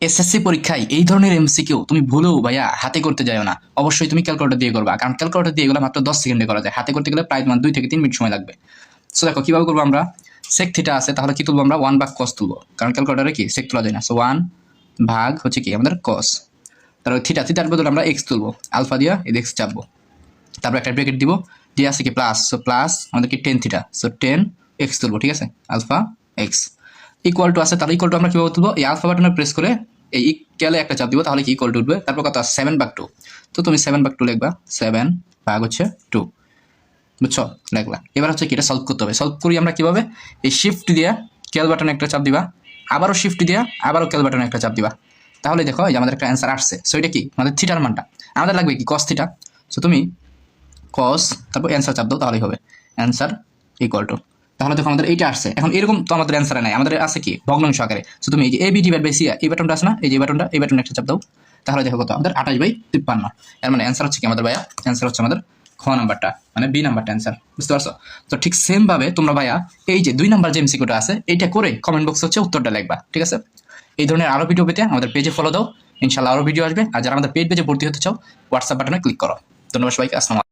SSC পরীক্ষায় এই ধরনের এমসিকিউ তুমি ভুলেও ভাইয়া হাতে করতে যাও না, অবশ্যই তুমি ক্যালকুলেটর দিয়ে করবা, কারণ ক্যালকুলেটর দিয়ে এগুলো মাত্র 10 সেকেন্ডে করা যায়, হাতে করতে গেলে প্রায় তোমার 2 থেকে 3 মিনিট সময় লাগবে। সো দেখো কিভাবে করবো আমরা, সেক থিটা আছে, তাহলে কি তুলবো আমরা 1/cos তুলবো, কারণ ক্যালকুলেটরে কি সেক তোলা যায় না। সো 1 হচ্ছে কি আমাদের cos, তারপর থিটা, থিটার বদলে আমরা এক্স তুলবো, আলফা দিয়া এই এক্স চাপবো, তারপর একটা ব্র্যাকেট দিব, দিয়ে আছে কি প্লাস, সো প্লাস আমাদের কি টেন থিটা, সো 10 x তুলবো, ঠিক আছে, আলফা এক্স ইকুয়াল টু আছে, তাহলে ইকুয়াল টু আমরা কিভাবে তুলবো, এই আলফা বাটনে প্রেস করে এই ইকুয়ালে একটা চাপ দিব, তাহলে কি ইকুয়াল টু উঠবে, তারপর কত 7/2, তো তুমি 7/2 লিখবা, 7/2 বুঝছো, লিখলা। এবার হচ্ছে কি এটা সলভ করতে হবে, সলভ করি আমরা কিভাবে, এই শিফট দিয়া ক্যাল বাটনে একটা চাপ দিবা, আবারও শিফট দিয়া আবারও ক্যাল বাটনে একটা চাপ দিবা, তাহলে দেখো এই যে আমাদের একটা অ্যান্সার আসছে। সো এটা কি আমাদের থিটার মানটা, আমাদের লাগবে কি cos থিটা, সো তুমি cos তারপর অ্যান্সার চাপ দাও, তাহলেই হবে অ্যান্সার ইকুয়াল টু, তাহলে দেখো আমাদের এইটা আসছে। এখন এরকম তো আমাদের অ্যান্সারে নাই, আমাদের আছে কি ভগ্নাংশ আকারে। সো তুমি এই যে এবি ডিভাইড বাই সি এই বাটনটা আছে না, এই যে বাটনটা, এই বাটনে একটা চাপ দাও, তাহলে দেখো কত আমাদের 28/53। এর মানে অ্যান্সার হচ্ছে কি আমাদের ভাইয়া, অ্যান্সার হচ্ছে আমাদের খ নাম্বারটা, মানে বি নাম্বারটা অ্যান্সার, বুঝতে পারছো? তো ঠিক সেম ভাবে তোমরা ভাইয়া এই যে 2 নাম্বার যে এমসিকিউটা আছে এইটা করে কমেন্ট বক্সে হচ্ছে উত্তরটা লিখবা, ঠিক আছে? এই ধরনের আরো ভিডিও পেতে আমাদের পেজে ফলো দাও, ইনশাআল্লাহ আরো ভিডিও আসবে। আর যারা আমাদের পেজে ভর্তি হতে চাও হোয়াটসঅ্যাপ বাটনে ক্লিক করো। ধন্যবাদ সবাইকে, আসসালামু আলাইকুম।